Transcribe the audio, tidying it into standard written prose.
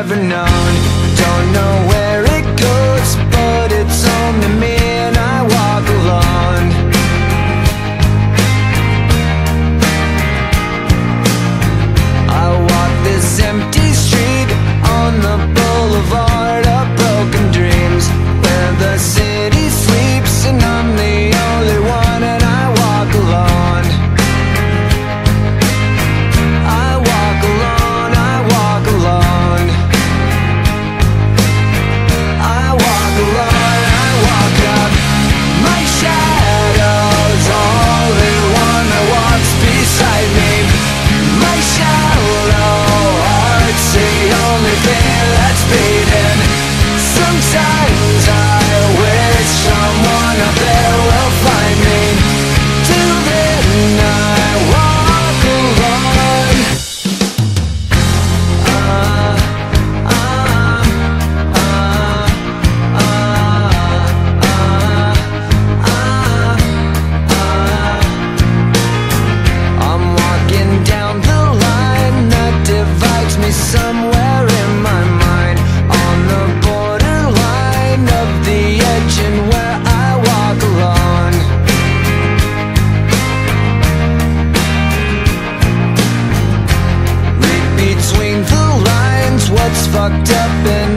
ever known. Don't know where it goes, but it's home to me, and I walk alone. I walk this empty street on the boulevard of broken dreams, where the city sleeps and I'm the only one, and I walk alone. I walk alone, I walk alone. I walk alone, I walk up. My shadow's only one that walks beside me. My shallow heart's the only thing that's beating. Sometimes I wish someone up there will find me. Till then I walk alone. I'm walking down the line that divides me somewhere in my mind, on the borderline of the edge and where I walk alone. Read between the lines what's fucked up and